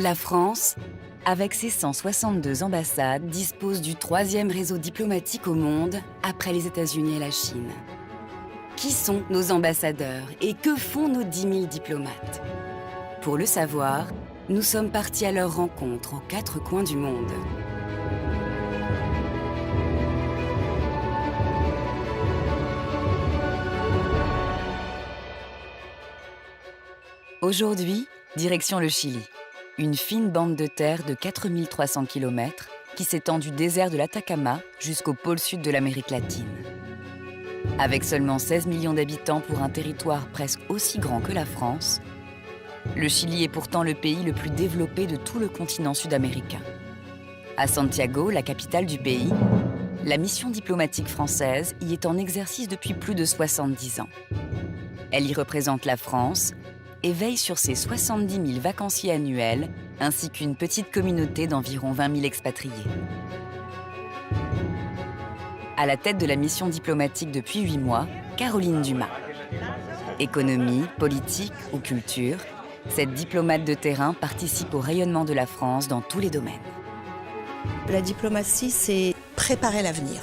La France, avec ses 162 ambassades, dispose du 3e réseau diplomatique au monde après les États-Unis et la Chine. Qui sont nos ambassadeurs et que font nos 10 000 diplomates? Pour le savoir, nous sommes partis à leur rencontre aux 4 coins du monde. Aujourd'hui, direction le Chili. Une fine bande de terre de 4300 km qui s'étend du désert de l'Atacama jusqu'au pôle sud de l'Amérique latine. Avec seulement 16 millions d'habitants pour un territoire presque aussi grand que la France, le Chili est pourtant le pays le plus développé de tout le continent sud-américain. À Santiago, la capitale du pays, la mission diplomatique française y est en exercice depuis plus de 70 ans. Elle y représente la France et veille sur ses 70 000 vacanciers annuels, ainsi qu'une petite communauté d'environ 20 000 expatriés. À la tête de la mission diplomatique depuis 8 mois, Caroline Dumas. Économie, politique ou culture, cette diplomate de terrain participe au rayonnement de la France dans tous les domaines. La diplomatie, c'est préparer l'avenir.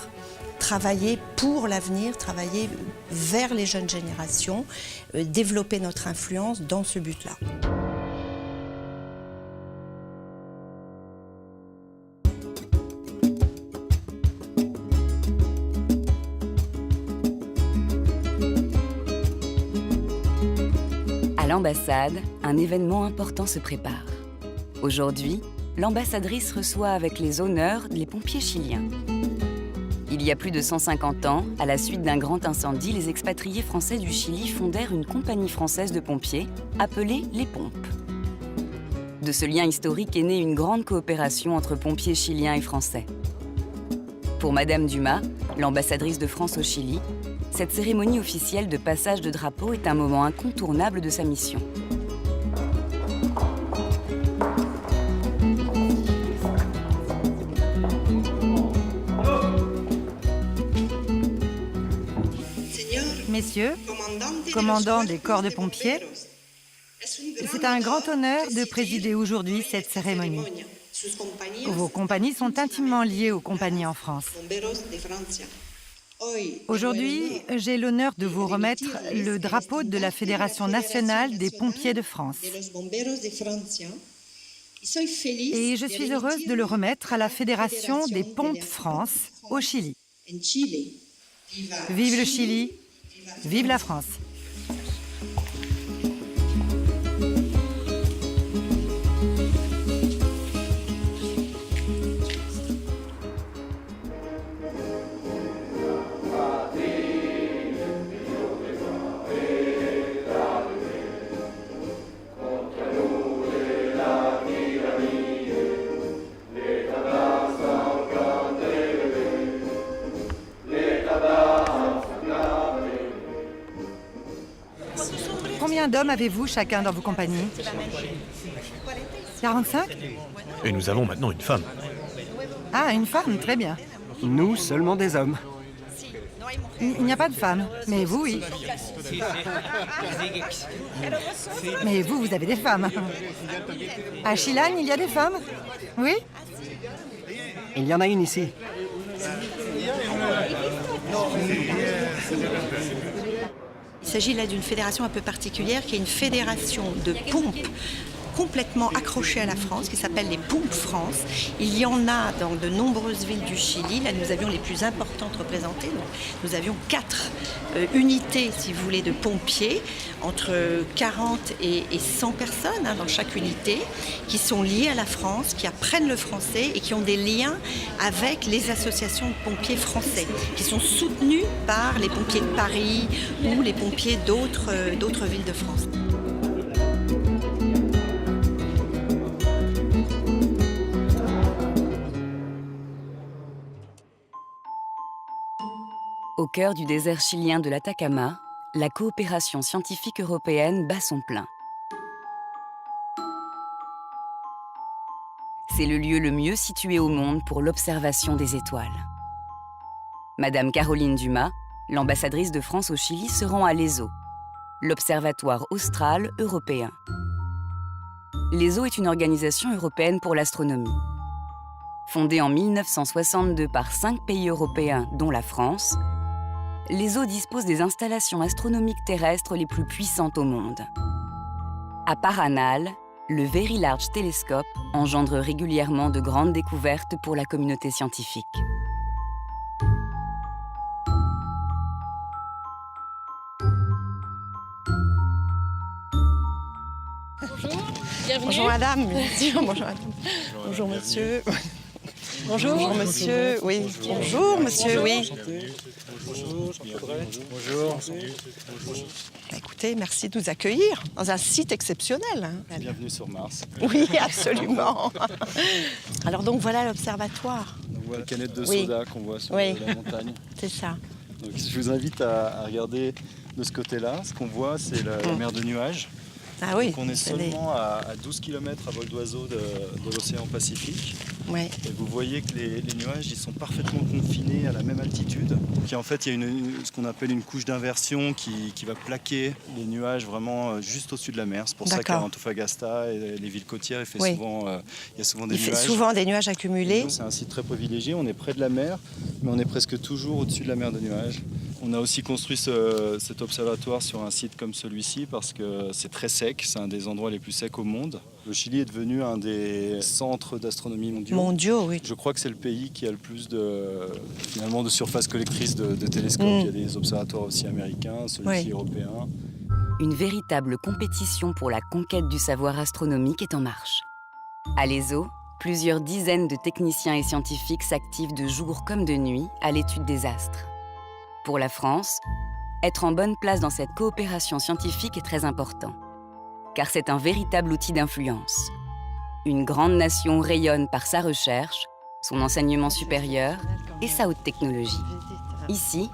Travailler pour l'avenir, travailler vers les jeunes générations, développer notre influence dans ce but-là. À l'ambassade, un événement important se prépare. Aujourd'hui, l'ambassadrice reçoit avec les honneurs les pompiers chiliens. Il y a plus de 150 ans, à la suite d'un grand incendie, les expatriés français du Chili fondèrent une compagnie française de pompiers appelée les Pompes. De ce lien historique est née une grande coopération entre pompiers chiliens et français. Pour Madame Dumas, l'ambassadrice de France au Chili, cette cérémonie officielle de passage de drapeau est un moment incontournable de sa mission. Messieurs, commandants des corps de pompiers, c'est un grand honneur de présider aujourd'hui cette cérémonie. Vos compagnies sont intimement liées aux compagnies en France. Aujourd'hui, j'ai l'honneur de vous remettre le drapeau de la Fédération nationale des pompiers de France. Et je suis heureuse de le remettre à la Fédération des Pompes France au Chili. Vive le Chili! Vive la France! Combien d'hommes avez-vous chacun dans vos compagnies? 45? Et nous avons maintenant une femme. Ah, une femme, très bien. Nous, seulement des hommes. Il n'y a pas de femmes, mais vous, oui. Mais vous, vous avez des femmes. À Chilagne, il y a des femmes? Oui? Il y en a une ici. Il s'agit là d'une fédération un peu particulière qui est une fédération de pompes complètement accrochée à la France, qui s'appelle les Pompes France. Il y en a dans de nombreuses villes du Chili. Là, nous avions les plus importantes représentées. Donc, nous avions 4 unités, si vous voulez, de pompiers, entre 40 et 100 personnes dans chaque unité, qui sont liées à la France, qui apprennent le français et qui ont des liens avec les associations de pompiers français, qui sont soutenus par les pompiers de Paris ou les pompiers d'autres villes de France. Au cœur du désert chilien de l'Atacama, la coopération scientifique européenne bat son plein. C'est le lieu le mieux situé au monde pour l'observation des étoiles. Madame Caroline Dumas, l'ambassadrice de France au Chili, se rend à l'ESO, l'Observatoire austral européen. l'ESO est une organisation européenne pour l'astronomie. Fondée en 1962 par 5 pays européens, dont la France, l'ESO dispose des installations astronomiques terrestres les plus puissantes au monde. À Paranal, le Very Large Telescope engendre régulièrement de grandes découvertes pour la communauté scientifique. Bienvenue. Bonjour madame, bien sûr, bonjour madame. Bonjour monsieur. Bonjour monsieur, oui. Bonjour monsieur, oui. Bonjour. Écoutez, merci de nous accueillir dans un site exceptionnel. Hein. Bienvenue sur Mars. Oui, absolument. Alors donc voilà l'observatoire. On voit la canette de Oui. soda qu'on voit sur Oui. la montagne. C'est ça. Donc, je vous invite à regarder de ce côté-là. Ce qu'on voit, c'est la mer de nuages. Ah oui. Donc, on est c'est des- seulement à 12 km à vol d'oiseau de l'océan Pacifique. Ouais. Et vous voyez que les nuages ils sont parfaitement confinés à la même altitude. Donc, en fait, il y a ce qu'on appelle une couche d'inversion qui va plaquer les nuages vraiment juste au-dessus de la mer. C'est pour ça qu'à D'accord. Antofagasta et les villes côtières, il Oui. y a souvent des Il fait nuages. souvent des nuages accumulés. C'est un site très privilégié, on est près de la mer, mais on est presque toujours au-dessus de la mer de nuages. On a aussi construit cet observatoire sur un site comme celui-ci parce que c'est très sec, c'est un des endroits les plus secs au monde. Le Chili est devenu un des centres d'astronomie mondiaux. Mondiaux, oui. Je crois que c'est le pays qui a le plus de surface collectrice de télescopes. Il y a des observatoires aussi américains, celui-ci Oui. européen. Une véritable compétition pour la conquête du savoir astronomique est en marche. À l'ESO, plusieurs dizaines de techniciens et scientifiques s'activent de jour comme de nuit à l'étude des astres. Pour la France, être en bonne place dans cette coopération scientifique est très important, car c'est un véritable outil d'influence. Une grande nation rayonne par sa recherche, son enseignement supérieur et sa haute technologie. Ici,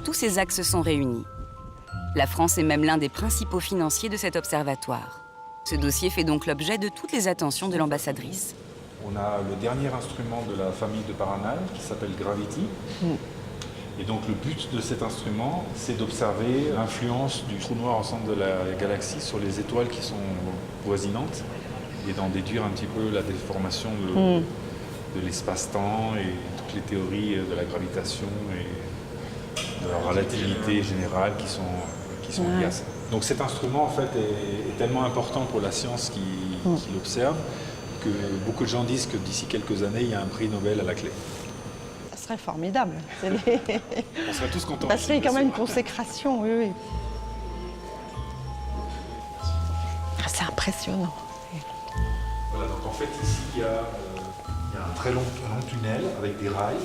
tous ces axes sont réunis. La France est même l'un des principaux financiers de cet observatoire. Ce dossier fait donc l'objet de toutes les attentions de l'ambassadrice. On a le dernier instrument de la famille de Paranal qui s'appelle Gravity. Et donc le but de cet instrument, c'est d'observer l'influence du trou noir au centre de la galaxie sur les étoiles qui sont voisinantes et d'en déduire un petit peu la déformation de l'espace-temps et toutes les théories de la gravitation et de la relativité générale qui sont liées à ça. Donc cet instrument en fait est tellement important pour la science qui l'observe que beaucoup de gens disent que d'ici quelques années, il y a un prix Nobel à la clé. Ça serait formidable. On serait tous contents. Parce qu'il y a quand même une consécration, oui, oui. Ah, c'est impressionnant. Voilà, donc en fait ici il y a un très long tunnel avec des rails.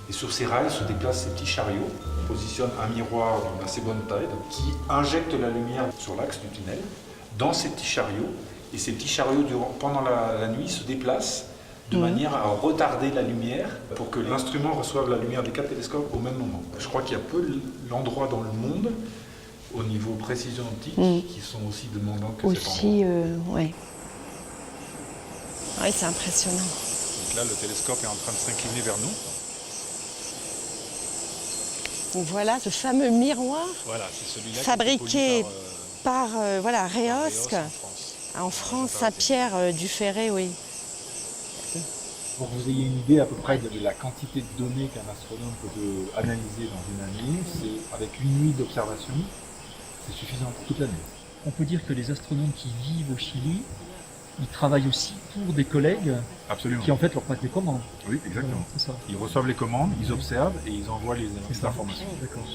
Et sur ces rails se déplacent ces petits chariots. On positionne un miroir d'une assez bonne taille qui injecte la lumière sur l'axe du tunnel dans ces petits chariots. Et ces petits chariots, pendant la nuit, se déplacent de manière à retarder la lumière pour que l'instrument reçoive la lumière des 4 télescopes au même moment. Je crois qu'il y a peu d'endroits dans le monde, au niveau précision optique, qui sont aussi demandants que cet endroit. Oui. Oui, c'est impressionnant. Donc là, le télescope est en train de s'incliner vers nous. Donc voilà ce fameux miroir Voilà, c'est celui-là fabriqué par Reosc Reosc en France. en France, Saint-Pierre-du-Ferré, oui. Pour que vous ayez une idée à peu près de la quantité de données qu'un astronome peut analyser dans une année, c'est avec 8 nuits d'observation, c'est suffisant pour toute l'année. On peut dire que les astronomes qui vivent au Chili, ils travaillent aussi pour des collègues Absolument. qui en fait leur passent des commandes. Oui, exactement. Voilà, c'est ça. Ils reçoivent les commandes, ils observent et ils envoient les C'est ça. informations. D'accord.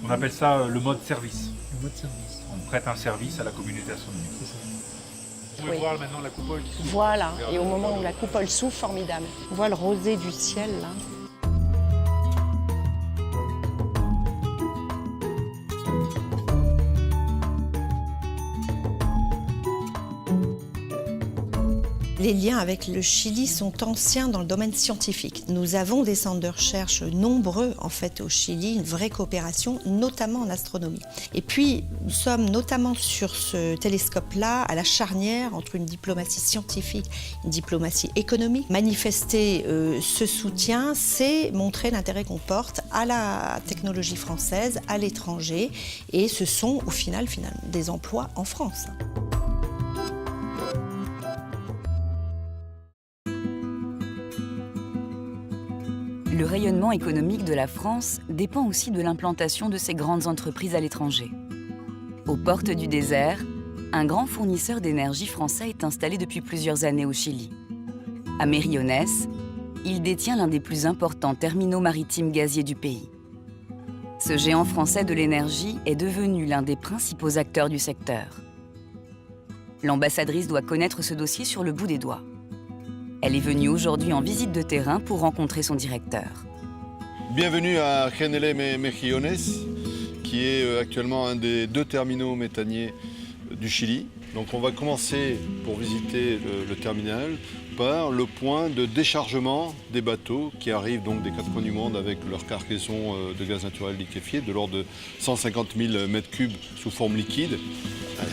On appelle ça le mode service. Le mode service. On prête un service à la communauté astronomique. C'est ça. Vous pouvez voir maintenant la coupole qui s'ouvre. Voilà, et au moment où la coupole s'ouvre, formidable. On voit le rosé du ciel, là. Les liens avec le Chili sont anciens dans le domaine scientifique. Nous avons des centres de recherche nombreux en fait au Chili, une vraie coopération, notamment en astronomie. Et puis nous sommes notamment sur ce télescope-là à la charnière entre une diplomatie scientifique, une diplomatie économique. Manifester ce soutien, c'est montrer l'intérêt qu'on porte à la technologie française, à l'étranger, et ce sont au final des emplois en France. Le rayonnement économique de la France dépend aussi de l'implantation de ces grandes entreprises à l'étranger. Aux portes du désert, un grand fournisseur d'énergie français est installé depuis plusieurs années au Chili. À Mériones, il détient l'un des plus importants terminaux maritimes gaziers du pays. Ce géant français de l'énergie est devenu l'un des principaux acteurs du secteur. L'ambassadrice doit connaître ce dossier sur le bout des doigts. Elle est venue aujourd'hui en visite de terrain pour rencontrer son directeur. Bienvenue à Genele Mejillones, qui est actuellement un des 2 terminaux méthaniers du Chili. Donc on va commencer pour visiter le terminal par le point de déchargement des bateaux qui arrivent donc des 4 coins du monde avec leur cargaison de gaz naturel liquéfié de l'ordre de 150 000 m3 sous forme liquide. Allez.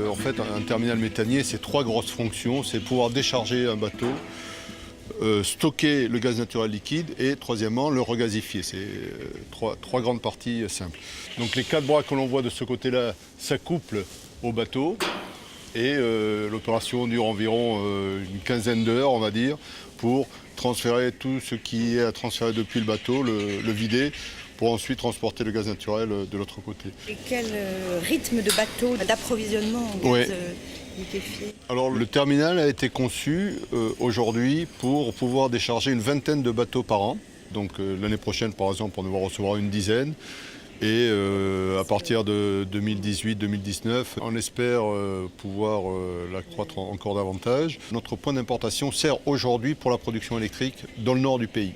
En fait, un terminal méthanier, c'est 3 grosses fonctions. C'est pouvoir décharger un bateau, stocker le gaz naturel liquide et, troisièmement, le regasifier. C'est trois grandes parties simples. Donc les 4 bras que l'on voit de ce côté-là s'accouplent au bateau et l'opération dure environ une quinzaine d'heures, on va dire, pour transférer tout ce qui est à transférer depuis le bateau, le vider, pour ensuite transporter le gaz naturel de l'autre côté. Et quel rythme de bateau, d'approvisionnement en gaz liquéfié? Alors le terminal a été conçu aujourd'hui pour pouvoir décharger une vingtaine de bateaux par an. Donc l'année prochaine, par exemple, on devra recevoir une dizaine. Et à partir de 2018-2019, on espère pouvoir l'accroître encore davantage. Notre point d'importation sert aujourd'hui pour la production électrique dans le nord du pays.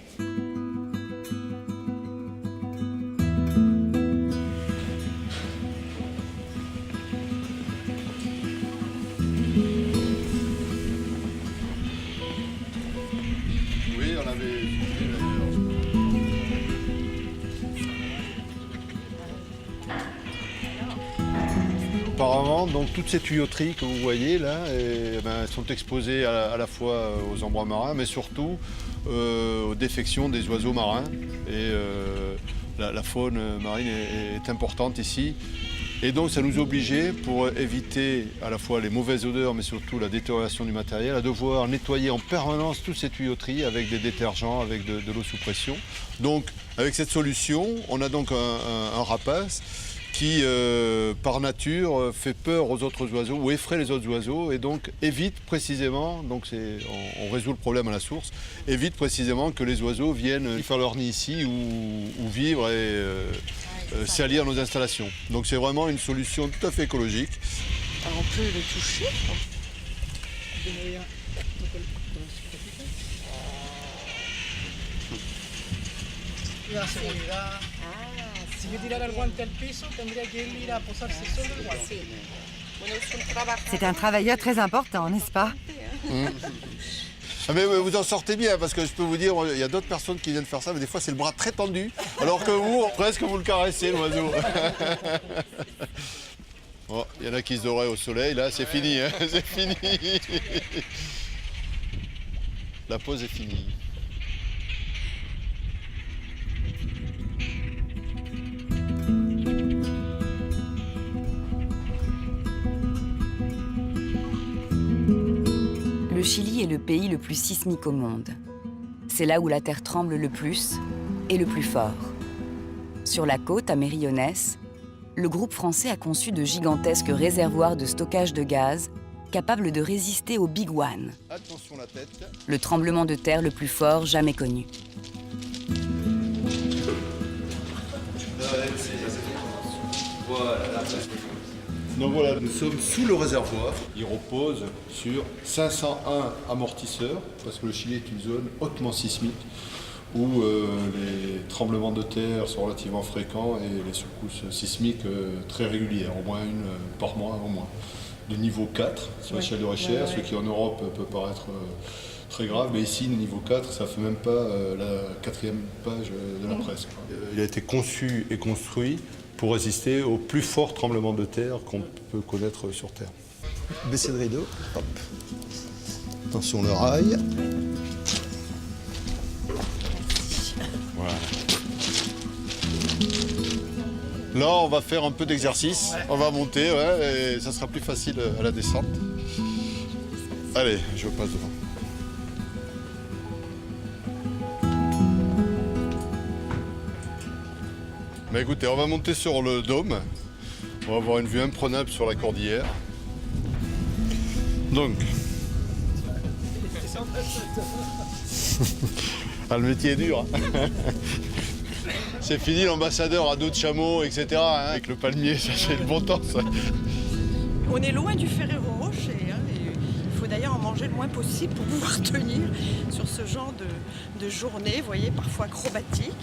Oui, on avait... Auparavant, donc toutes ces tuyauteries que vous voyez là, sont exposées à la fois aux embruns marins, mais surtout aux défections des oiseaux marins. Et la faune marine est importante ici. Et donc ça nous obligeait, pour éviter à la fois les mauvaises odeurs, mais surtout la détérioration du matériel, à devoir nettoyer en permanence toutes ces tuyauteries avec des détergents, avec de l'eau sous pression. Donc avec cette solution, on a donc un rapace qui, par nature, fait peur aux autres oiseaux ou effraie les autres oiseaux et donc évite précisément, donc on résout le problème à la source, évite précisément que les oiseaux viennent faire leur nid ici ou vivre et salir nos installations. Donc c'est vraiment une solution tout à fait écologique. Alors on peut le toucher. C'est un travailleur très important, n'est-ce pas? Ah mais vous en sortez bien, parce que je peux vous dire, il y a d'autres personnes qui viennent faire ça, mais des fois c'est le bras très tendu, alors que vous, presque vous le caressez, l'oiseau. Bon, il y en a qui se doraient au soleil, là c'est fini, hein, c'est fini. La pause est finie. Le Chili est le pays le plus sismique au monde. C'est là où la terre tremble le plus et le plus fort. Sur la côte, à Mériones, le groupe français a conçu de gigantesques réservoirs de stockage de gaz capables de résister au Big One, Attention la tête. le tremblement de terre le plus fort jamais connu. Donc voilà, nous sommes sous le réservoir. Il repose sur 501 amortisseurs, parce que le Chili est une zone hautement sismique, où les tremblements de terre sont relativement fréquents et les secousses sismiques très régulières, au moins une par mois au moins. De niveau 4 sur l'échelle de Richter, ce qui en Europe peut paraître très grave, mais ici, le niveau 4, ça ne fait même pas la 4e page de la presse. Il a été conçu et construit pour résister aux plus forts tremblements de terre qu'on peut connaître sur Terre. Baissez le rideau. Hop. Attention le rail. Voilà. Là, on va faire un peu d'exercice. On va monter, ouais, et ça sera plus facile à la descente. Allez, je passe devant. Mais écoutez, on va monter sur le dôme. On va avoir une vue imprenable sur la cordillère. Donc. Ah, le métier est dur. Hein. C'est fini l'ambassadeur à dos de chameau, etc. Hein, avec le palmier, ça c'est le bon temps. Ça. On est loin du Ferrero Rocher. Hein, et il faut d'ailleurs en manger le moins possible pour pouvoir tenir sur ce genre de journée, vous voyez, parfois acrobatiques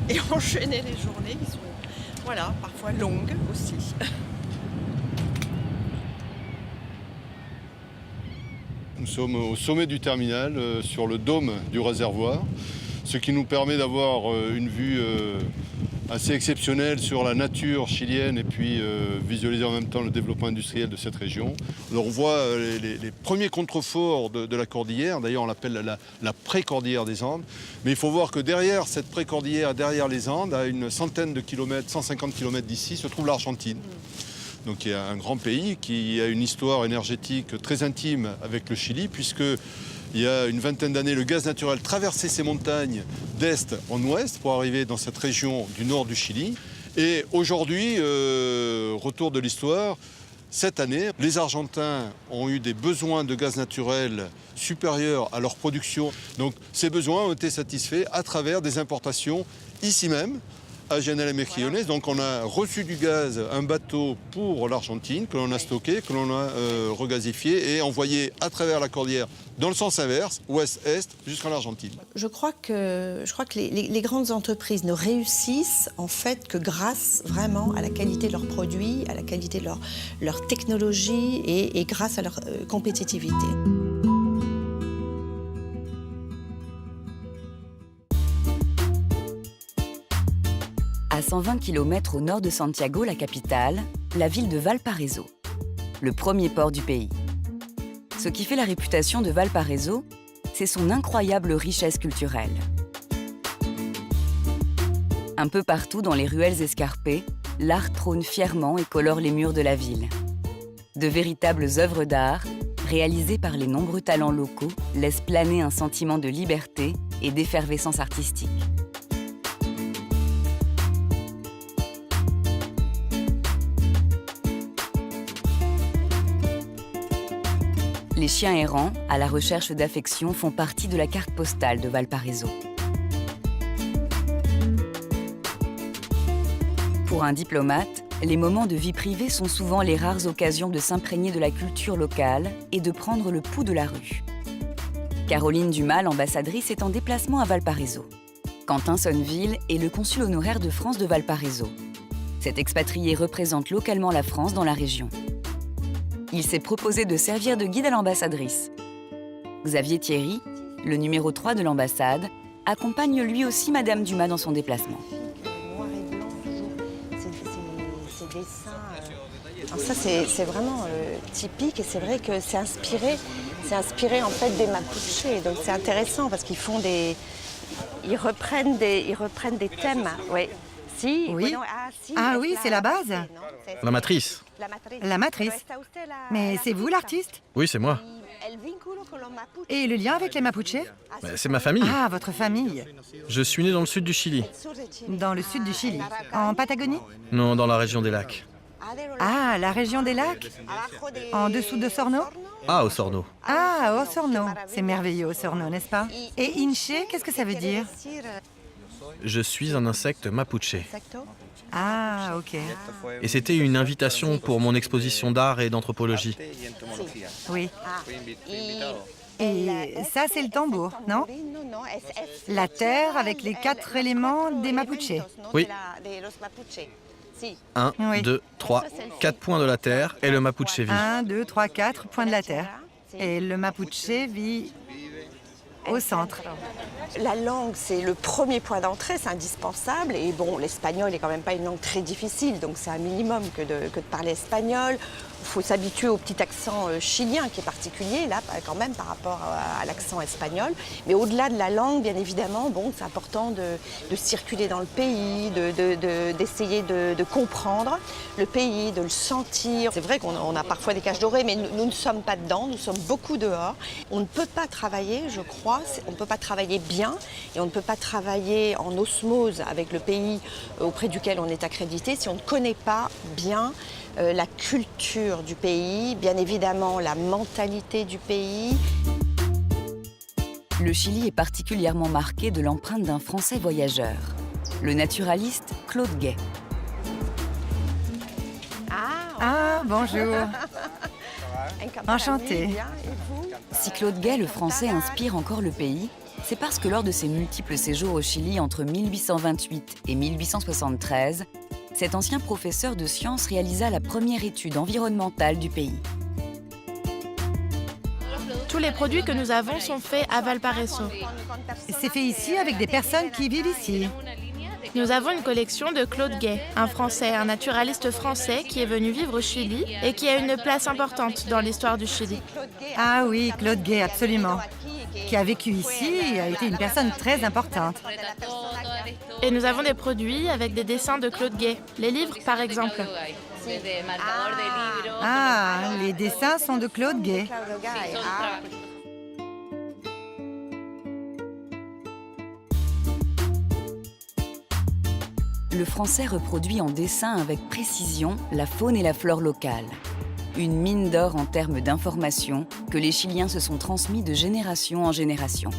et enchaîner les journées qui sont, voilà, parfois longues aussi. Nous sommes au sommet du terminal, sur le dôme du réservoir, ce qui nous permet d'avoir une vue assez exceptionnelle sur la nature chilienne et puis visualiser en même temps le développement industriel de cette région. Alors on voit les premiers contreforts de la cordillère, d'ailleurs on l'appelle la pré-cordillère des Andes, mais il faut voir que derrière cette pré-cordillère, derrière les Andes, à une centaine de kilomètres, 150 kilomètres d'ici, se trouve l'Argentine. Donc il y a un grand pays qui a une histoire énergétique très intime avec le Chili, puisque il y a une vingtaine d'années, le gaz naturel traversait ces montagnes d'est en ouest pour arriver dans cette région du nord du Chili. Et aujourd'hui, retour de l'histoire, cette année, les Argentins ont eu des besoins de gaz naturel supérieurs à leur production. Donc ces besoins ont été satisfaits à travers des importations ici même, à General Mejillones. Donc on a reçu du gaz, un bateau pour l'Argentine, que l'on a stocké, que l'on a regazéfié et envoyé à travers la cordillère dans le sens inverse, ouest-est, jusqu'en Argentine. Je crois que les grandes entreprises ne réussissent en fait que grâce vraiment à la qualité de leurs produits, à la qualité de leur technologie et grâce à leur compétitivité. À 120 km au nord de Santiago, la capitale, la ville de Valparaíso, le premier port du pays. Ce qui fait la réputation de Valparaíso, c'est son incroyable richesse culturelle. Un peu partout dans les ruelles escarpées, l'art trône fièrement et colore les murs de la ville. De véritables œuvres d'art, réalisées par les nombreux talents locaux, laissent planer un sentiment de liberté et d'effervescence artistique. Les chiens errants, à la recherche d'affection, font partie de la carte postale de Valparaíso. Pour un diplomate, les moments de vie privée sont souvent les rares occasions de s'imprégner de la culture locale et de prendre le pouls de la rue. Caroline Dumas, l'ambassadrice, est en déplacement à Valparaíso. Quentin Sonneville est le consul honoraire de France de Valparaíso. Cet expatrié représente localement la France dans la région. Il s'est proposé de servir de guide à l'ambassadrice. Xavier Thierry, le numéro 3 de l'ambassade, accompagne lui aussi Madame Dumas dans son déplacement. Noir et blanc, toujours, ces dessins. Alors ça, c'est vraiment typique et c'est vrai que c'est inspiré en fait des Mapuches. Donc c'est intéressant parce qu'ils font ils reprennent des thèmes. Ouais. Si, oui. Bueno, Oui, c'est la base. La matrice. La matrice. Mais c'est vous l'artiste? Oui, c'est moi. Et le lien avec les Mapuches? C'est ma famille. Ah, votre famille. Je suis né dans le sud du Chili. Dans le sud du Chili. En Patagonie? Non, dans la région des lacs. Ah, la région des lacs? En dessous de Osorno? Ah, Osorno. Ah, Osorno. C'est merveilleux, Osorno, n'est-ce pas? Et Inche, qu'est-ce que ça veut dire? Je suis un insecte mapuche. Ah, ok. Et c'était une invitation pour mon exposition d'art et d'anthropologie. Oui. Et ça, c'est le tambour, non? La terre avec les 4 éléments des Mapuches. Oui. 1, Oui. 2, 3, 4 points de la terre et le Mapuche vit. 1, 2, 3, 4 points de la terre. Et le Mapuche vit au centre. La langue, c'est le premier point d'entrée, c'est indispensable. Et bon, l'espagnol n'est quand même pas une langue très difficile, donc c'est un minimum que de parler espagnol. Il faut s'habituer au petit accent chilien qui est particulier, là, quand même, par rapport à l'accent espagnol. Mais au-delà de la langue, bien évidemment, bon, c'est important de circuler dans le pays, d'essayer de comprendre le pays, de le sentir. C'est vrai qu'on a parfois des cages dorées, mais nous ne sommes pas dedans, nous sommes beaucoup dehors. On ne peut pas travailler, je crois, on ne peut pas travailler bien et on ne peut pas travailler en osmose avec le pays auprès duquel on est accrédité si on ne connaît pas bien la culture du pays, bien évidemment la mentalité du pays. Le Chili est particulièrement marqué de l'empreinte d'un Français voyageur, le naturaliste Claude Gay. Ah, bonjour. Enchantée. Si Claude Gay, le Français, inspire encore le pays, c'est parce que lors de ses multiples séjours au Chili entre 1828 et 1873, cet ancien professeur de sciences réalisa la première étude environnementale du pays. Tous les produits que nous avons sont faits à Valparaiso. C'est fait ici avec des personnes qui vivent ici. Nous avons une collection de Claude Gay, un Français, un naturaliste français qui est venu vivre au Chili et qui a une place importante dans l'histoire du Chili. Ah oui, Claude Gay, absolument. Qui a vécu ici et a été une personne très importante. Et nous avons des produits avec des dessins de Claude Gay, les livres par exemple. Ah, les dessins sont de Claude Gay. Le Français reproduit en dessin avec précision la faune et la flore locales. Une mine d'or en termes d'informations que les Chiliens se sont transmis de génération en génération.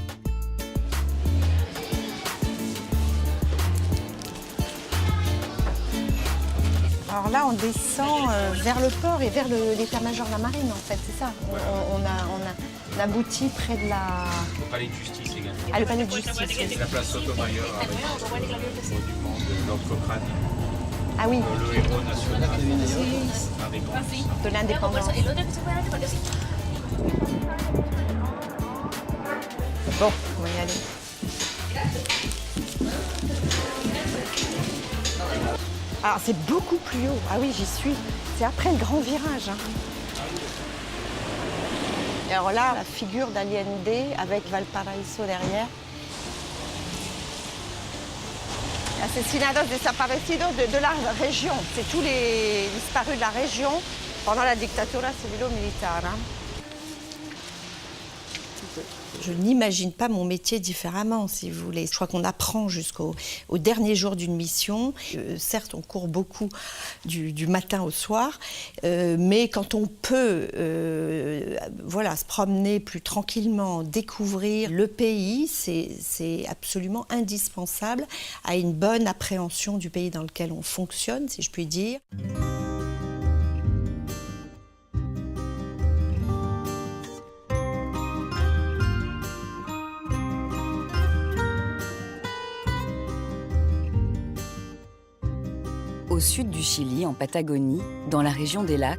Alors là, on descend vers le port et vers l'état-major de la marine, en fait, c'est ça. On aboutit près de la... Le palais de justice également. Ah, le palais de justice. C'est la place Sotomayor avec le monument de notre crâne. Ah oui. Le héros national de l'indépendance. Bon, on va y aller. Alors c'est beaucoup plus haut. Ah oui, j'y suis. C'est après le grand virage. Hein. Et alors là, la figure d'Allende avec Valparaiso derrière. Asesinados desaparecidos de la région. C'est tous les disparus de la région pendant la dictatura civilo-militaire. Hein. Je n'imagine pas mon métier différemment, si vous voulez. Je crois qu'on apprend jusqu'au dernier jour d'une mission. Certes, on court beaucoup du matin au soir, mais quand on peut se promener plus tranquillement, découvrir le pays, c'est absolument indispensable à une bonne appréhension du pays dans lequel on fonctionne, si je puis dire. Au sud du Chili, en Patagonie, dans la région des lacs,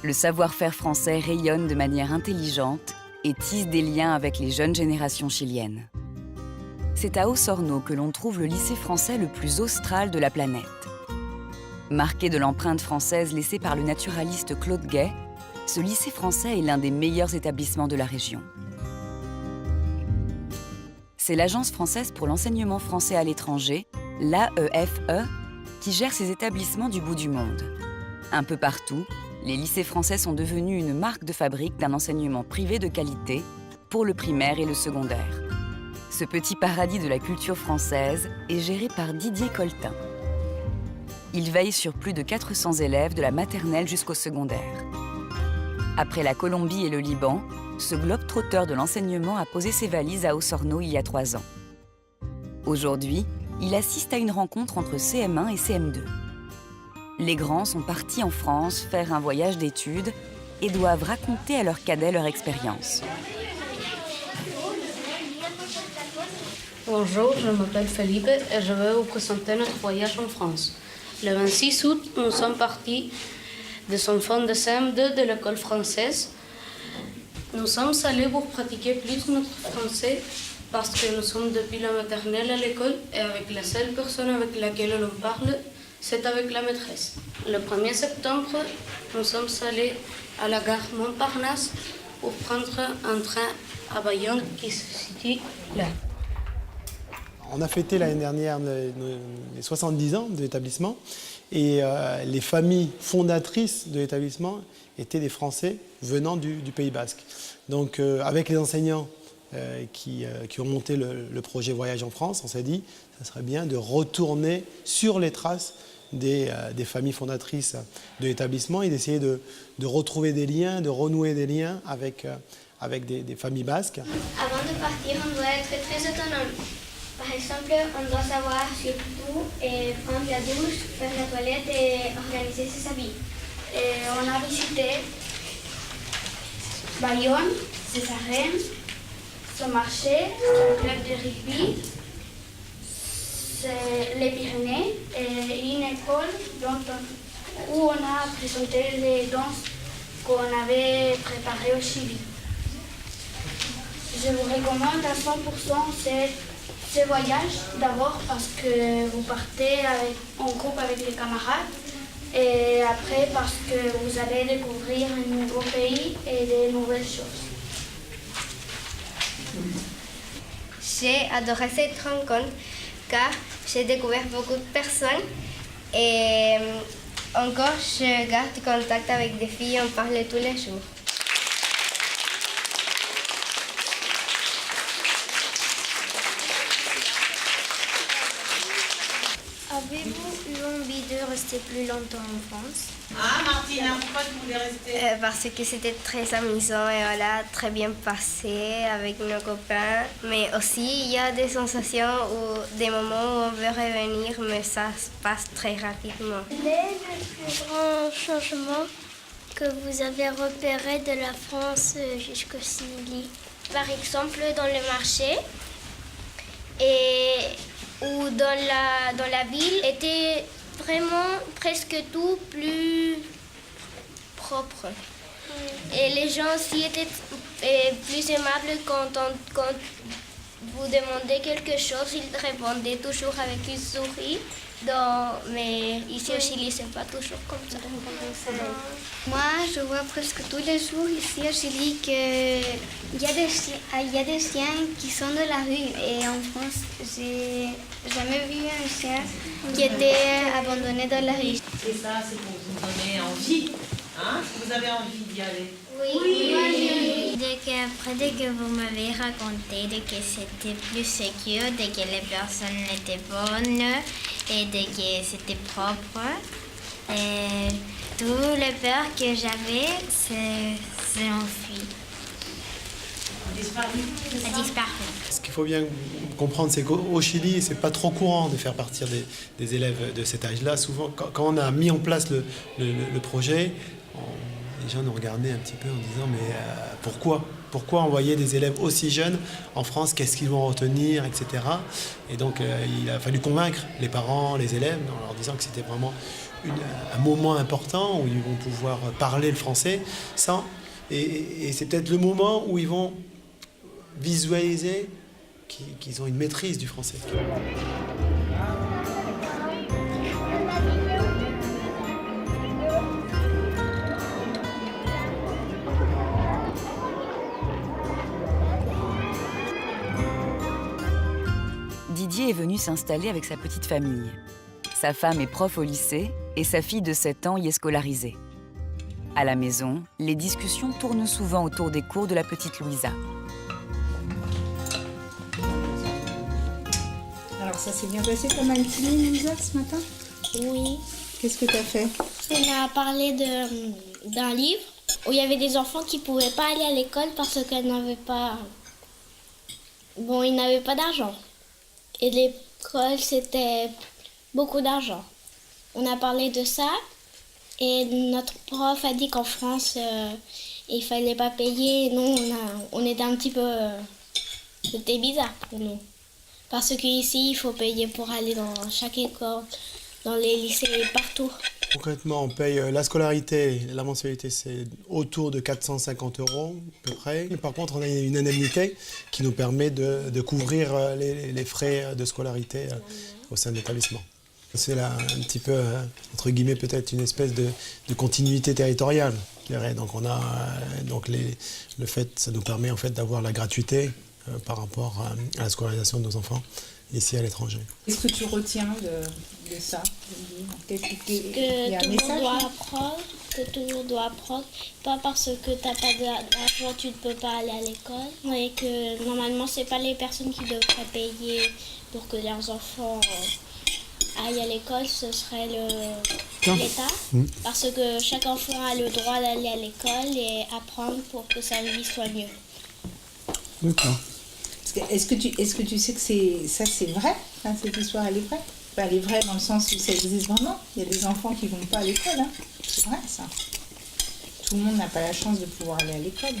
le savoir-faire français rayonne de manière intelligente et tisse des liens avec les jeunes générations chiliennes. C'est à Osorno que l'on trouve le lycée français le plus austral de la planète. Marqué de l'empreinte française laissée par le naturaliste Claude Gay, ce lycée français est l'un des meilleurs établissements de la région. C'est l'Agence française pour l'enseignement français à l'étranger, l'AEFE, qui gère ces établissements du bout du monde. Un peu partout, les lycées français sont devenus une marque de fabrique d'un enseignement privé de qualité pour le primaire et le secondaire. Ce petit paradis de la culture française est géré par Didier Coltin. Il veille sur plus de 400 élèves de la maternelle jusqu'au secondaire. Après la Colombie et le Liban, ce globe-trotteur de l'enseignement a posé ses valises à Osorno il y a 3 ans. Aujourd'hui, il assiste à une rencontre entre CM1 et CM2. Les grands sont partis en France faire un voyage d'études et doivent raconter à leurs cadets leur expérience. Bonjour, je m'appelle Felipe et je vais vous présenter notre voyage en France. Le 26 août, nous sommes partis des enfants de CM2 de l'école française. Nous sommes allés pour pratiquer plus notre français parce que nous sommes depuis la maternelle à l'école et avec la seule personne avec laquelle on parle, c'est avec la maîtresse. Le 1er septembre, nous sommes allés à la gare Montparnasse pour prendre un train à Bayonne qui se situe là. On a fêté l'année dernière les 70 ans de l'établissement et les familles fondatrices de l'établissement étaient des Français venant du Pays Basque. Donc avec les enseignants qui ont monté le projet Voyage en France, on s'est dit que ça serait bien de retourner sur les traces des familles fondatrices de l'établissement et d'essayer de retrouver des liens, de renouer des liens avec des familles basques. Avant de partir, on doit être très autonome. Par exemple, on doit savoir surtout prendre la douche, faire la toilette et organiser ses habits. Et on a visité Bayonne, Césarène, son marché, un club de rugby, les Pyrénées et une école où on a présenté les danses qu'on avait préparées au Chili. Je vous recommande à 100% ce voyage, d'abord parce que vous partez en groupe avec les camarades et après parce que vous allez découvrir un nouveau pays et de nouvelles choses. J'ai adoré cette rencontre car j'ai découvert beaucoup de personnes et encore je garde contact avec des filles, on parle tous les jours. Avez-vous eu envie de rester plus longtemps en France? Ah, Martina, pourquoi tu voulais rester? Parce que c'était très amusant et voilà, très bien passé avec nos copains. Mais aussi, il y a des sensations ou des moments où on veut revenir, mais ça se passe très rapidement. Quel est le plus grand changement que vous avez repéré de la France jusqu'au Chili? Par exemple, dans le marché ou dans la ville, était vraiment presque tout plus propre. Et les gens aussi étaient plus aimables quand vous demandez quelque chose, ils répondaient toujours avec une souris. Mais ici au Chili, c'est pas toujours comme ça. Moi, je vois presque tous les jours ici au Chili qu'il y a des chiens qui sont dans la rue. Et en France, j'ai jamais vu un chien qui était abandonné dans la rue. Et ça, c'est pour vous donner envie. Hein? Vous avez envie d'y aller? Oui. Dès que vous m'avez raconté que c'était plus sécure, dès que les personnes étaient bonnes et dès que c'était propre, et tout le peur que j'avais s'est enfui. A disparu. Ce qu'il faut bien comprendre, c'est qu'au Chili, c'est pas trop courant de faire partir des élèves de cet âge-là. Souvent, quand on a mis en place le projet, les gens nous regardaient un petit peu en disant mais pourquoi envoyer des élèves aussi jeunes en France, qu'est-ce qu'ils vont retenir, etc. Et donc il a fallu convaincre les parents, les élèves, en leur disant que c'était vraiment un moment important où ils vont pouvoir parler le français et c'est peut-être le moment où ils vont visualiser qu'ils ont une maîtrise du français. Didier est venu s'installer avec sa petite famille. Sa femme est prof au lycée et sa fille de 7 ans y est scolarisée. À la maison, les discussions tournent souvent autour des cours de la petite Louisa. Alors ça s'est bien passé pour Maltine, Louisa, ce matin? Oui. Qu'est-ce que tu as fait? On a parlé d'un livre où il y avait des enfants qui ne pouvaient pas aller à l'école parce qu'ils n'avaient pas... Bon, ils n'avaient pas d'argent. Et l'école, c'était beaucoup d'argent. On a parlé de ça et notre prof a dit qu'en France, il ne fallait pas payer. Nous, on était un petit peu... C'était bizarre pour nous. Parce qu'ici, il faut payer pour aller dans chaque école dans les lycées et partout. Concrètement, on paye la scolarité, la mensualité, c'est autour de 450 € à peu près. Par contre, on a une indemnité qui nous permet de couvrir les frais de scolarité au sein de l'établissement. C'est là un petit peu, entre guillemets, peut-être une espèce de continuité territoriale. Donc on a le fait, ça nous permet en fait d'avoir la gratuité par rapport à la scolarisation de nos enfants ici à l'étranger. Qu'est-ce que tu retiens de ça? Que tout le monde doit apprendre, tout le monde doit apprendre. Pas parce que tu n'as pas d'argent, tu ne peux pas aller à l'école. Et que normalement, ce n'est pas les personnes qui devraient payer pour que leurs enfants aillent à l'école, ce serait l'État. Parce que chaque enfant a le droit d'aller à l'école et apprendre pour que sa vie soit mieux. D'accord. Est-ce que tu sais que c'est vrai, hein, cette histoire, elle est vraie? Enfin, elle est vraie dans le sens où ça existe vraiment. Il y a des enfants qui ne vont pas à l'école. Hein. C'est vrai, ça. Tout le monde n'a pas la chance de pouvoir aller à l'école.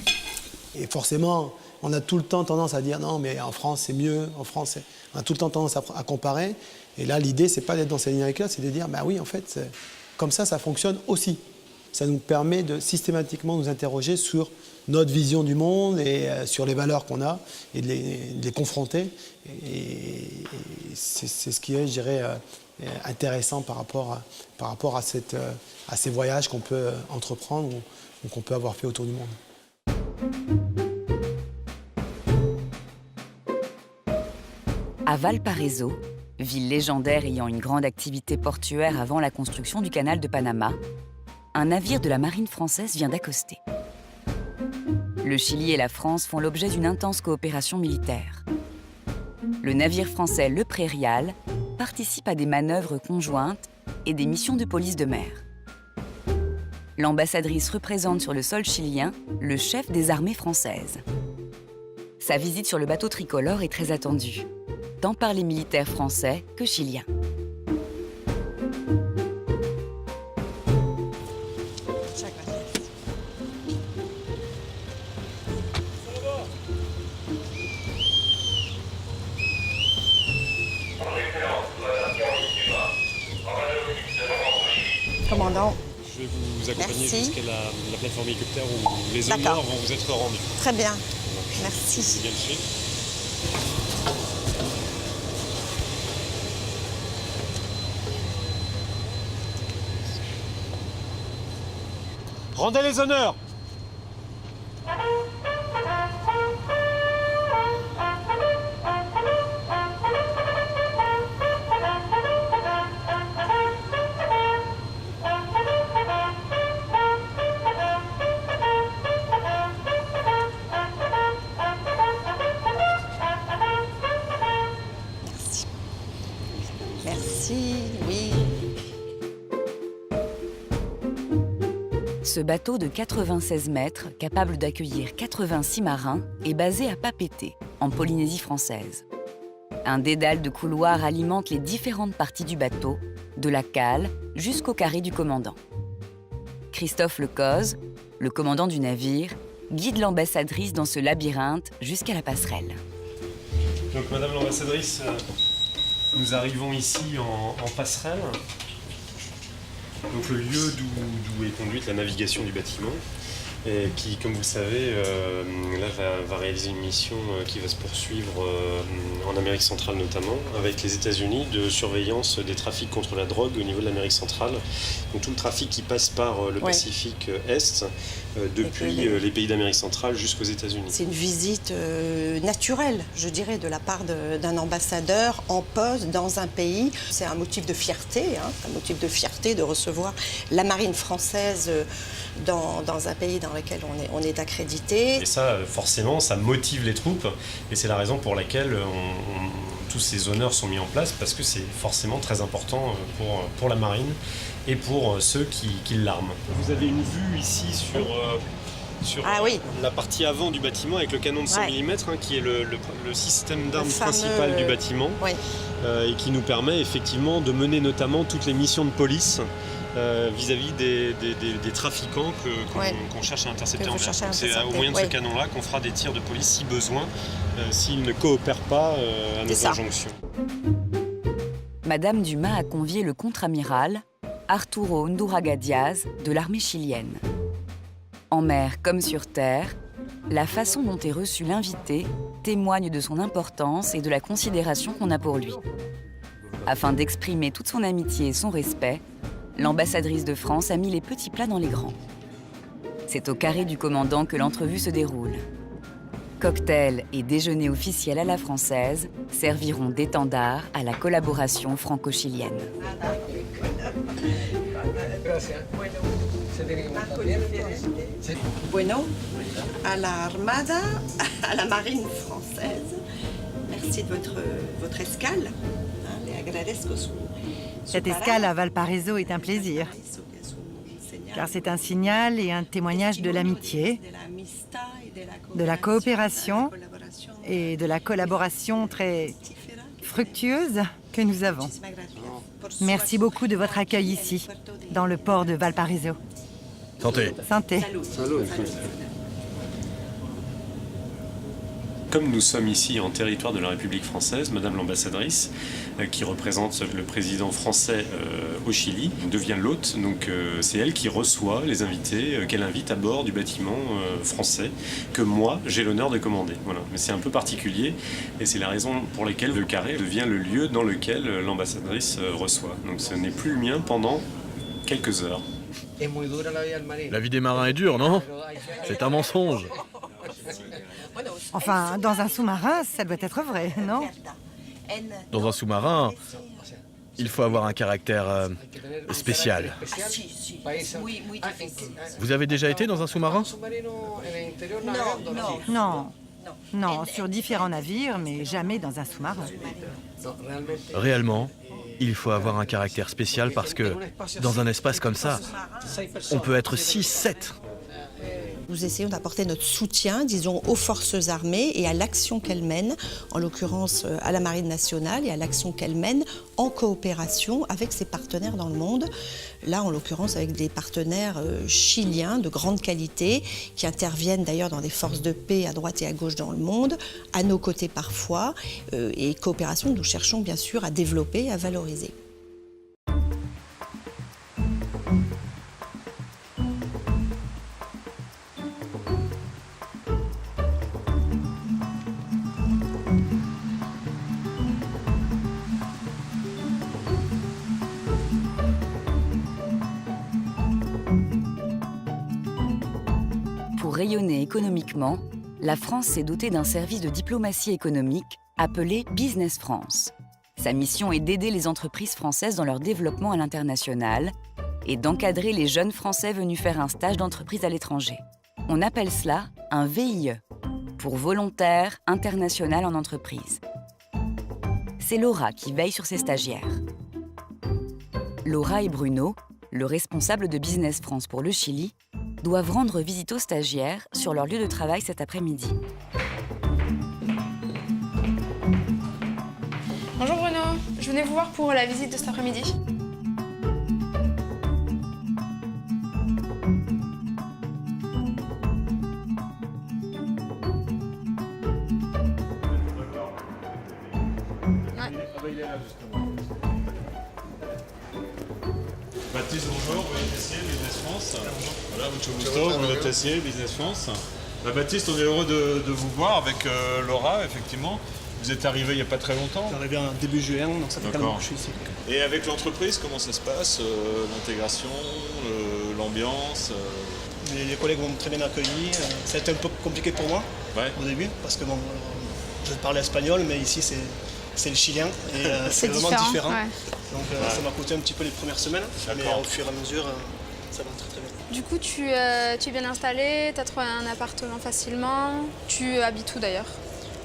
Et forcément, on a tout le temps tendance à dire non, mais en France, c'est mieux. En France, on a tout le temps tendance à comparer. Et là, l'idée, c'est pas d'être dans cette ligne-là, c'est de dire, bah oui, en fait, comme ça fonctionne aussi. Ça nous permet de systématiquement nous interroger sur notre vision du monde et sur les valeurs qu'on a et de les confronter. Et c'est ce qui est, je dirais, intéressant par rapport à ces voyages qu'on peut entreprendre ou qu'on peut avoir fait autour du monde. À Valparaiso, ville légendaire ayant une grande activité portuaire avant la construction du canal de Panama, un navire de la marine française vient d'accoster. Le Chili et la France font l'objet d'une intense coopération militaire. Le navire français Le Prairial participe à des manœuvres conjointes et des missions de police de mer. L'ambassadrice représente sur le sol chilien le chef des armées françaises. Sa visite sur le bateau tricolore est très attendue, tant par les militaires français que chiliens. Commandant. Je vais vous accompagner jusqu'à la plateforme hélicoptère où les D'accord. honneurs vont vous être rendus. Très bien. Merci. C'est bien le suivre. Rendez les honneurs! Merci, oui. Ce bateau de 96 mètres, capable d'accueillir 86 marins, est basé à Papeete, en Polynésie française. Un dédale de couloirs alimente les différentes parties du bateau, de la cale jusqu'au carré du commandant. Christophe Lecoz, le commandant du navire, guide l'ambassadrice dans ce labyrinthe jusqu'à la passerelle. Donc, Madame l'ambassadrice, nous arrivons ici en passerelle. Donc le lieu d'où est conduite la navigation du bâtiment, et qui, comme vous le savez, là va réaliser une mission qui va se poursuivre en Amérique centrale notamment, avec les États-Unis, de surveillance des trafics contre la drogue au niveau de l'Amérique centrale. Donc tout le trafic qui passe par le Pacifique Est, depuis les pays d'Amérique centrale jusqu'aux États-Unis. C'est une visite naturelle, je dirais, de la part d'un ambassadeur en poste dans un pays. C'est un motif de fierté, un motif de fierté de recevoir la marine française dans un pays dans lequel on est accrédité. Et ça, forcément, ça motive les troupes, et c'est la raison pour laquelle tous ces honneurs sont mis en place, parce que c'est forcément très important pour la marine et pour ceux qui l'arment. Vous avez une vue ici sur la partie avant du bâtiment avec le canon de 100 mm, qui est le système d'armes principal du bâtiment, et qui nous permet effectivement de mener notamment toutes les missions de police vis-à-vis des trafiquants qu'on cherche à intercepter en mer. C'est au moyen de ce canon-là qu'on fera des tirs de police si besoin, s'ils ne coopèrent pas à nos injonctions. Madame Dumas a convié le contre-amiral Arturo Undurraga Diaz de l'armée chilienne. En mer comme sur terre, la façon dont est reçu l'invité témoigne de son importance et de la considération qu'on a pour lui. Afin d'exprimer toute son amitié et son respect, l'ambassadrice de France a mis les petits plats dans les grands. C'est au carré du commandant que l'entrevue se déroule. Cocktail et déjeuner officiel à la française serviront d'étendard à la collaboration franco-chilienne. Bueno, à la Armada, à la marine française. Merci de votre escale. Le agradezco su Cette escale à Valparaiso est un plaisir, car c'est un signal et un témoignage de l'amitié, de la coopération et de la collaboration très fructueuse que nous avons. Merci beaucoup de votre accueil ici, dans le port de Valparaiso. Santé. Santé. Comme nous sommes ici en territoire de la République française, Madame l'ambassadrice, qui représente le président français au Chili, devient l'hôte. Donc c'est elle qui reçoit les invités, qu'elle invite à bord du bâtiment français, que moi, j'ai l'honneur de commander. Voilà. Mais c'est un peu particulier, et c'est la raison pour laquelle le carré devient le lieu dans lequel l'ambassadrice reçoit. Donc ce n'est plus le mien pendant quelques heures. La vie des marins est dure, non? C'est un mensonge. Enfin, dans un sous-marin, ça doit être vrai, non? Dans un sous-marin, il faut avoir un caractère spécial. Vous avez déjà été dans un sous-marin? Non, sur différents navires, mais jamais dans un sous-marin. Réellement, il faut avoir un caractère spécial parce que dans un espace comme ça, on peut être 6, 7. Nous essayons d'apporter notre soutien, disons, aux forces armées et à l'action qu'elles mènent, en l'occurrence à la Marine nationale et à l'action qu'elles mènent en coopération avec ses partenaires dans le monde. Là, en l'occurrence, avec des partenaires chiliens de grande qualité qui interviennent d'ailleurs dans des forces de paix à droite et à gauche dans le monde, à nos côtés parfois, et coopération que nous cherchons bien sûr à développer et à valoriser. Pour rayonner économiquement, la France s'est dotée d'un service de diplomatie économique appelé Business France. Sa mission est d'aider les entreprises françaises dans leur développement à l'international et d'encadrer les jeunes Français venus faire un stage d'entreprise à l'étranger. On appelle cela un VIE, pour Volontaire International en Entreprise. C'est Laura qui veille sur ses stagiaires. Laura et Bruno, le responsable de Business France pour le Chili, doivent rendre visite aux stagiaires sur leur lieu de travail cet après-midi. Bonjour Bruno, je venais vous voir pour la visite de cet après-midi. Baptiste, bonjour, vous êtes Tessier, Business France. Voilà, mucho gusto, vous êtes Tessier, Business France. Baptiste, on est heureux de vous voir avec Laura, effectivement. Vous êtes arrivé il n'y a pas très longtemps. Je suis arrivé en début juin, donc ça fait 4 mois que je suis ici. Et avec l'entreprise, comment ça se passe? L'intégration, l'ambiance Les collègues m'ont très bien accueilli. Ça a été un peu compliqué pour moi au début, parce que bon, je parlais espagnol, mais ici c'est le chilien et c'est vraiment différent. Ouais. Donc ça m'a coûté un petit peu les premières semaines, mais au fur et à mesure, ça va très bien. Du coup, tu es bien installé, tu as trouvé un appartement facilement. Tu habites où d'ailleurs?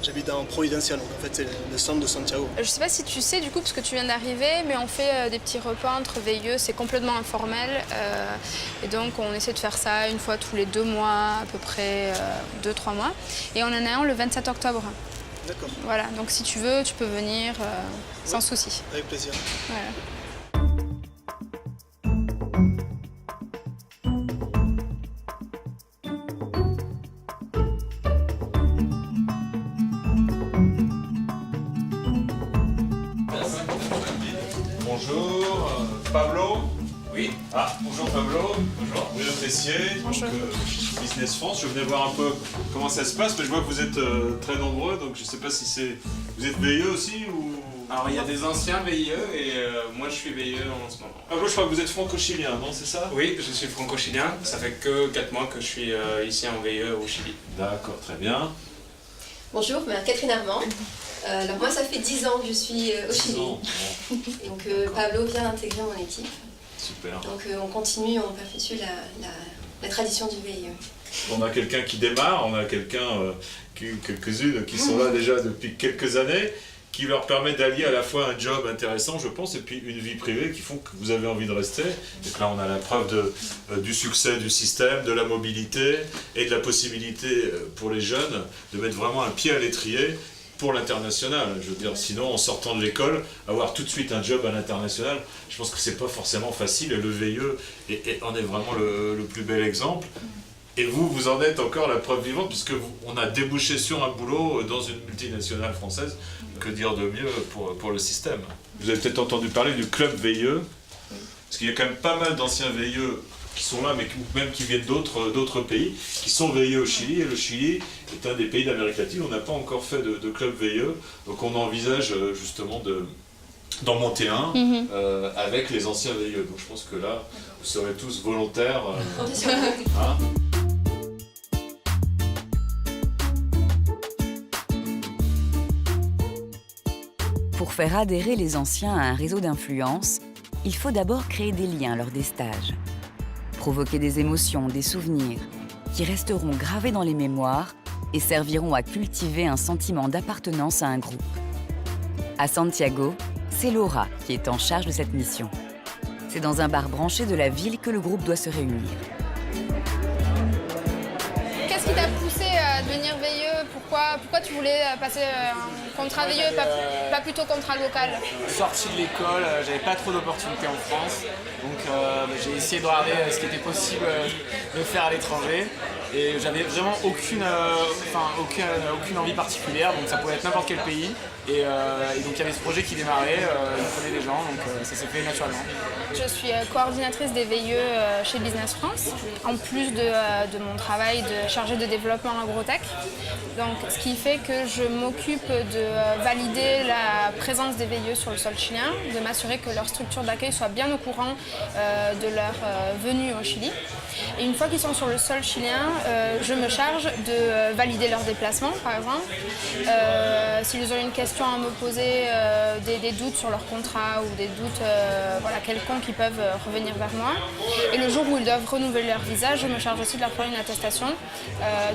J'habite dans Providencia, donc en fait c'est le centre de Santiago. Je sais pas si tu sais du coup, parce que tu viens d'arriver, mais on fait des petits repas entre veilleux, c'est complètement informel. Et donc on essaie de faire ça une fois tous les 2 mois, à peu près 2-3 mois. Et on en a un le 27 octobre. D'accord. Voilà, donc si tu veux, tu peux venir sans souci. Avec plaisir. Voilà. Ah, bonjour Pablo, bonjour, Bruno Tessier, donc, Business France. Je venais voir un peu comment ça se passe, mais je vois que vous êtes très nombreux, donc je ne sais pas si c'est... Vous êtes veilleux aussi ou... Alors il y a des anciens veilleux et moi je suis veilleux en ce moment. Pablo, je crois que vous êtes franco-chilien, non, c'est ça? Oui, je suis franco-chilien, ça fait que 4 mois que je suis ici en veilleux au Chili. D'accord, très bien. Bonjour, Catherine Armand. Alors moi ça fait 10 ans que je suis au Chili. Et donc Pablo vient intégrer mon équipe. Super. Donc on continue, on perpétue la tradition du VIE. On a quelqu'un qui démarre, on a quelques-unes qui sont là déjà depuis quelques années, qui leur permet d'allier à la fois un job intéressant, je pense, et puis une vie privée qui font que vous avez envie de rester. Donc là, on a la preuve du succès du système, de la mobilité et de la possibilité pour les jeunes de mettre vraiment un pied à l'étrier pour l'international. Je veux dire, sinon, en sortant de l'école, avoir tout de suite un job à l'international, je pense que c'est pas forcément facile, et le VIE en est vraiment le plus bel exemple. Et vous en êtes encore la preuve vivante, puisque on a débouché sur un boulot dans une multinationale française. Que dire de mieux pour le système? Vous avez peut-être entendu parler du club VIE, parce qu'il y a quand même pas mal d'anciens VIE qui sont là, mais même qui viennent d'autres pays, qui sont VIE au Chili, et le Chili est un des pays d'Amérique latine. On n'a pas encore fait de club VIE, donc on envisage justement d'en monter un avec les anciens VIE. Donc je pense que là, vous serez tous volontaires. Hein? Pour faire adhérer les anciens à un réseau d'influence, il faut d'abord créer des liens lors des stages. Provoquer des émotions, des souvenirs, qui resteront gravés dans les mémoires et serviront à cultiver un sentiment d'appartenance à un groupe. À Santiago, c'est Laura qui est en charge de cette mission. C'est dans un bar branché de la ville que le groupe doit se réunir. Qu'est-ce qui t'a poussé à devenir veilleux? Pourquoi tu voulais passer un contrat veilleux et pas plutôt contrat local? Sorti de l'école, j'avais pas trop d'opportunités en France, donc j'ai essayé de regarder ce qui était possible de faire à l'étranger. Et j'avais vraiment aucune envie particulière, donc ça pouvait être n'importe quel pays. Et donc il y avait ce projet qui démarrait, il fallait des gens, donc ça s'est fait naturellement. Je suis coordinatrice des VIE chez Business France, en plus de mon travail de chargée de développement agrotech. Donc, ce qui fait que je m'occupe de valider la présence des VIE sur le sol chilien, de m'assurer que leur structure d'accueil soit bien au courant de leur venue au Chili. Et une fois qu'ils sont sur le sol chilien, je me charge de valider leur déplacement, par exemple. S'ils ont une question à me poser, des doutes sur leur contrat ou des doutes quelconques, ils peuvent revenir vers moi. Et le jour où ils doivent renouveler leur visa, je me charge aussi de leur faire une attestation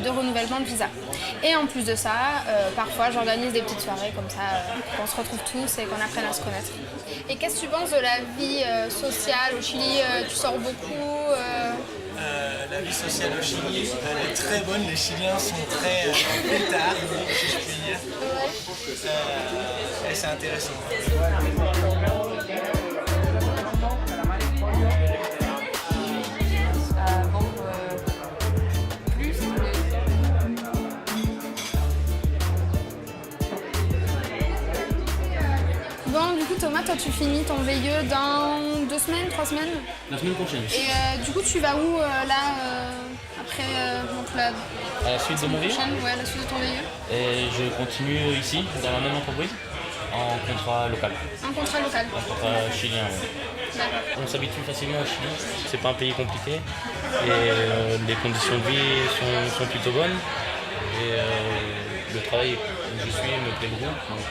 de renouvellement de visa. Et en plus de ça, parfois j'organise des petites soirées comme ça, qu'on se retrouve tous et qu'on apprenne à se connaître. Et qu'est-ce que tu penses de la vie sociale au Chili? Tu sors beaucoup La vie sociale au Chili, elle est très bonne. Les Chiliens sont très pétards, si je puis dire. Et c'est intéressant. Bon, du coup, Thomas, toi, tu finis ton VIE dans 2 semaines, 3 semaines? La semaine prochaine. Et du coup, tu vas où après à la suite de mon VIE? Ouais, à la suite de ton VIE. Et je continue ici, dans la même entreprise, en contrat local. Un contrat local? Un contrat chilien, oui. On s'habitue facilement au Chili, c'est pas un pays compliqué. Et les conditions de vie sont plutôt bonnes. Et le travail où je suis me plaît beaucoup. Donc,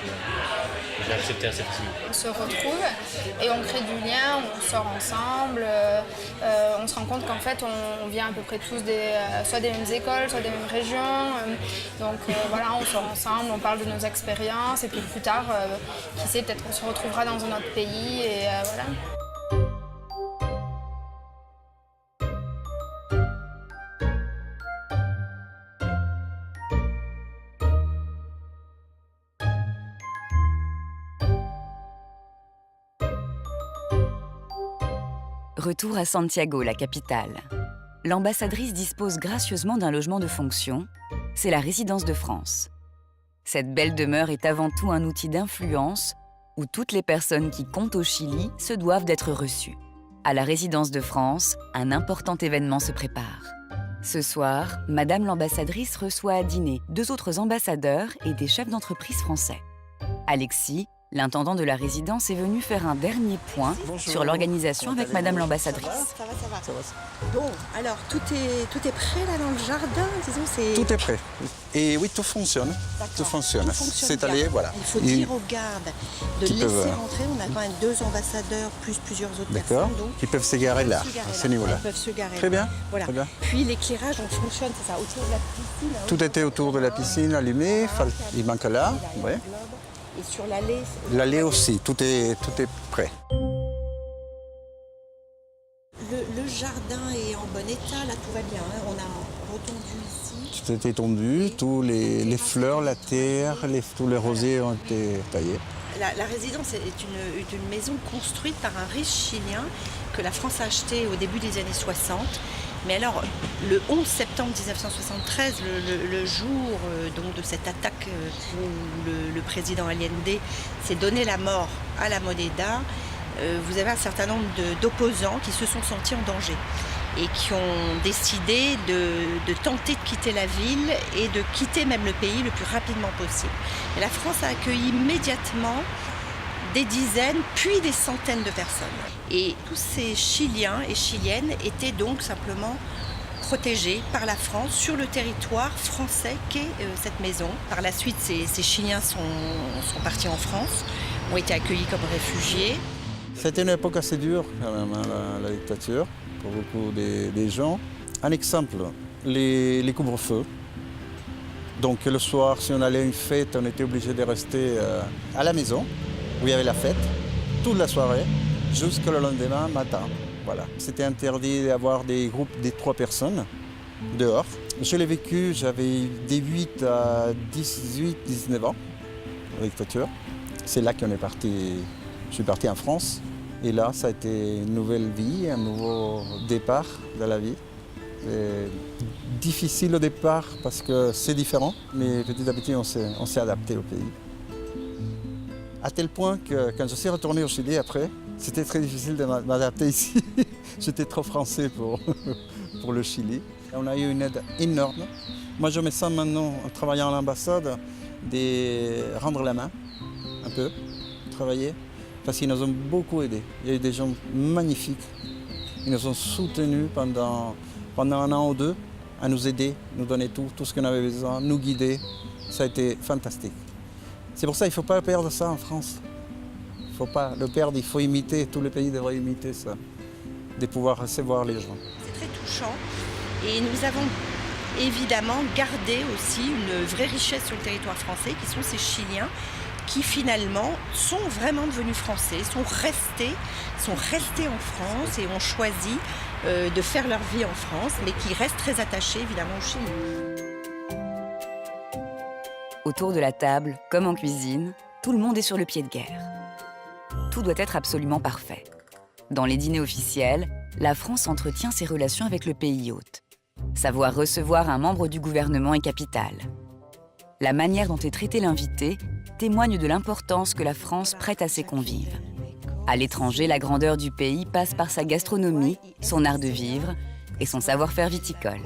j'ai accepté assez facilement. On se retrouve et on crée du lien, on sort ensemble, on se rend compte qu'en fait on vient à peu près tous soit des mêmes écoles, soit des mêmes régions. Donc voilà, on sort ensemble, on parle de nos expériences et puis plus tard, qui sait, peut-être qu'on se retrouvera dans un autre pays et voilà. Retour à Santiago, la capitale. L'ambassadrice dispose gracieusement d'un logement de fonction. C'est la résidence de France. Cette belle demeure est avant tout un outil d'influence où toutes les personnes qui comptent au Chili se doivent d'être reçues. À la résidence de France, un important événement se prépare. Ce soir, Madame l'ambassadrice reçoit à dîner 2 autres ambassadeurs et des chefs d'entreprise français. Alexis, l'intendant de la résidence, est venu faire un dernier point sur l'organisation avec Madame l'ambassadrice. Ça va. Bon, alors tout est prêt là dans le jardin, disons c'est... Tout est prêt. Et oui, tout fonctionne. Tout fonctionne. C'est allé, voilà. Il faut dire aux gardes de laisser rentrer. On a quand même 2 ambassadeurs plus plusieurs autres personnes. Donc, ils peuvent se garer là, à ce niveau-là. Ils peuvent se garer. Très bien. Voilà. Très bien. Puis l'éclairage, on fonctionne, c'est ça, autour de la piscine. Tout était autour de la piscine, allumé. Il manque là. Ouais. Et sur l'allée... L'allée aussi, tout est prêt. Le jardin est en bon état, là tout va bien. Hein. On a retendu ici. Tout était tondu, tous les fleurs, la terre, tous les rosiers ont été taillés. La résidence est une maison construite par un riche Chilien que la France a acheté au début des années 60. Mais alors, le 11 septembre 1973, le jour donc de cette attaque où le président Allende s'est donné la mort à la Moneda, vous avez un certain nombre d'opposants qui se sont sentis en danger et qui ont décidé de tenter de quitter la ville et de quitter même le pays le plus rapidement possible. Et la France a accueilli immédiatement des dizaines, puis des centaines de personnes. Et tous ces Chiliens et Chiliennes étaient donc simplement protégés par la France sur le territoire français qu'est cette maison. Par la suite, ces Chiliens sont partis en France, ont été accueillis comme réfugiés. C'était une époque assez dure, quand même, la dictature, pour beaucoup des gens. Un exemple, les couvre-feux. Donc le soir, si on allait à une fête, on était obligé de rester à la maison, où il y avait la fête, toute la soirée, jusqu'au lendemain matin. Voilà. C'était interdit d'avoir des groupes de 3 personnes dehors. Je l'ai vécu, j'avais des 8 à 18, 19 ans, la dictature. C'est là qu'on est parti. Je suis parti en France. Et là, ça a été une nouvelle vie, un nouveau départ de la vie. C'est difficile au départ parce que c'est différent, mais petit à petit, on s'est adapté au pays. À tel point que quand je suis retourné au Chili après, c'était très difficile de m'adapter ici. J'étais trop français pour le Chili. On a eu une aide énorme. Moi, je me sens maintenant, en travaillant à l'ambassade, de rendre la main, un peu, travailler, parce qu'ils nous ont beaucoup aidés. Il y a eu des gens magnifiques. Ils nous ont soutenus pendant 1 an ou 2, à nous aider, nous donner tout ce qu'on avait besoin, nous guider. Ça a été fantastique. C'est pour ça qu'il ne faut pas perdre ça en France. Il ne faut pas le perdre, il faut imiter, tous les pays devraient imiter ça, de pouvoir recevoir les gens. C'est très touchant et nous avons évidemment gardé aussi une vraie richesse sur le territoire français qui sont ces Chiliens qui finalement sont vraiment devenus français, sont restés en France et ont choisi de faire leur vie en France, mais qui restent très attachés évidemment au Chili. Autour de la table, comme en cuisine, tout le monde est sur le pied de guerre. Tout doit être absolument parfait. Dans les dîners officiels, la France entretient ses relations avec le pays hôte. Savoir recevoir un membre du gouvernement est capital. La manière dont est traité l'invité témoigne de l'importance que la France prête à ses convives. À l'étranger, la grandeur du pays passe par sa gastronomie, son art de vivre et son savoir-faire viticole.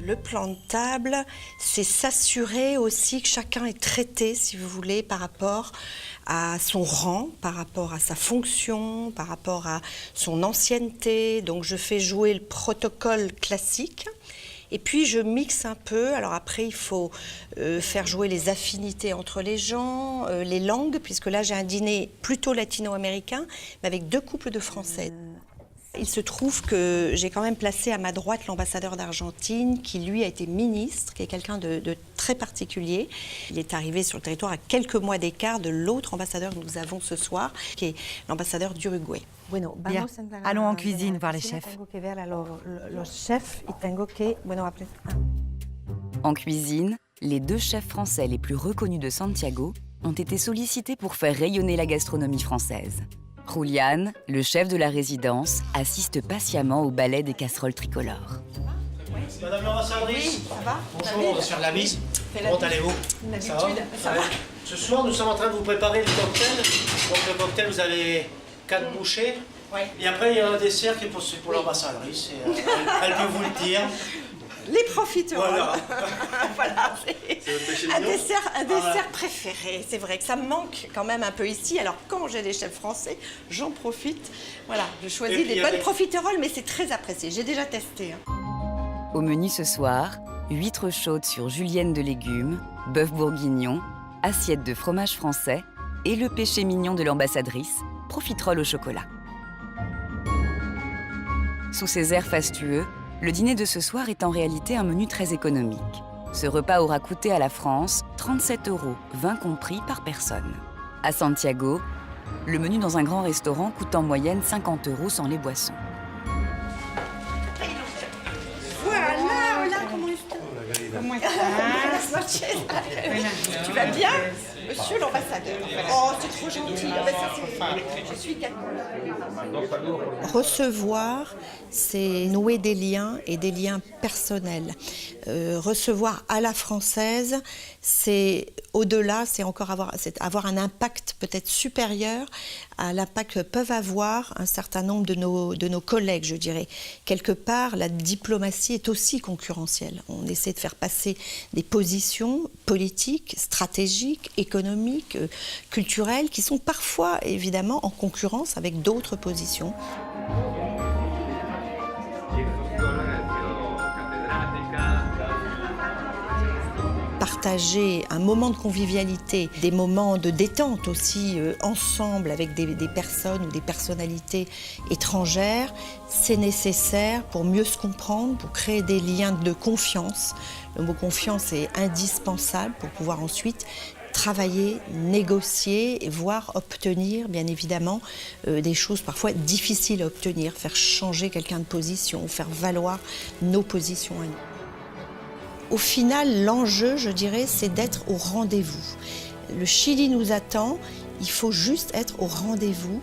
Le plan de table, c'est s'assurer aussi que chacun est traité, si vous voulez, par rapport à son rang, par rapport à sa fonction, par rapport à son ancienneté. Donc je fais jouer le protocole classique. Et puis je mixe un peu. Alors après, il faut faire jouer les affinités entre les gens, les langues, puisque là j'ai un dîner plutôt latino-américain, mais avec 2 couples de Français. Il se trouve que j'ai quand même placé à ma droite l'ambassadeur d'Argentine, qui lui a été ministre, qui est quelqu'un de très particulier. Il est arrivé sur le territoire à quelques mois d'écart de l'autre ambassadeur que nous avons ce soir, qui est l'ambassadeur d'Uruguay. Bien. Allons en cuisine voir les chefs. En cuisine, les 2 chefs français les plus reconnus de Santiago ont été sollicités pour faire rayonner la gastronomie française. Julian, le chef de la résidence, assiste patiemment au ballet des casseroles tricolores. Madame l'ambassadrice, ça va? Bonjour, on va se faire de la bise. Comment allez-vous? Ça va? Ce soir, nous sommes en train de vous préparer le cocktail. Donc le cocktail, vous avez 4 bouchées. Et après, il y a un dessert qui est pour l'ambassadrice. Elle peut vous le dire. Les profiteroles. Voilà. Voilà, c'est un dessert préféré. C'est vrai que ça me manque quand même un peu ici. Alors quand j'ai des chefs français, j'en profite. Voilà, je choisis des bonnes profiteroles, mais c'est très apprécié. J'ai déjà testé. Au menu ce soir, huîtres chaudes sur julienne de légumes, bœuf bourguignon, assiette de fromage français et le péché mignon de l'ambassadrice, profiterole au chocolat. Sous ces airs fastueux, le dîner de ce soir est en réalité un menu très économique. Ce repas aura coûté à la France 37 €, vin compris, par personne. À Santiago, le menu dans un grand restaurant coûte en moyenne 50 € sans les boissons. Voilà, hola, comment est-ce que... Comment est-ce que... Tu vas bien, monsieur l'ambassadeur? Oh, c'est trop gentil. Je suis Recevoir, c'est nouer des liens et des liens personnels. Recevoir à la française, c'est au-delà, c'est encore avoir un impact peut-être supérieur à l'impact que peuvent avoir un certain nombre de nos collègues, je dirais. Quelque part, la diplomatie est aussi concurrentielle. On essaie de faire passer des positions politiques, stratégiques, économiques, culturelles, qui sont parfois évidemment en concurrence avec d'autres positions. Partager un moment de convivialité, des moments de détente aussi ensemble avec des personnes ou des personnalités étrangères, c'est nécessaire pour mieux se comprendre, pour créer des liens de confiance. Le mot confiance est indispensable pour pouvoir ensuite travailler, négocier, voire obtenir, bien évidemment, des choses parfois difficiles à obtenir, faire changer quelqu'un de position, faire valoir nos positions à nous. Au final, l'enjeu, je dirais, c'est d'être au rendez-vous. Le Chili nous attend, il faut juste être au rendez-vous,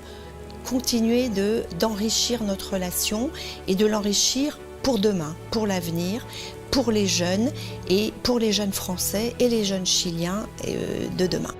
continuer d'enrichir notre relation et de l'enrichir pour demain, pour l'avenir, pour les jeunes et pour les jeunes Français et les jeunes Chiliens de demain.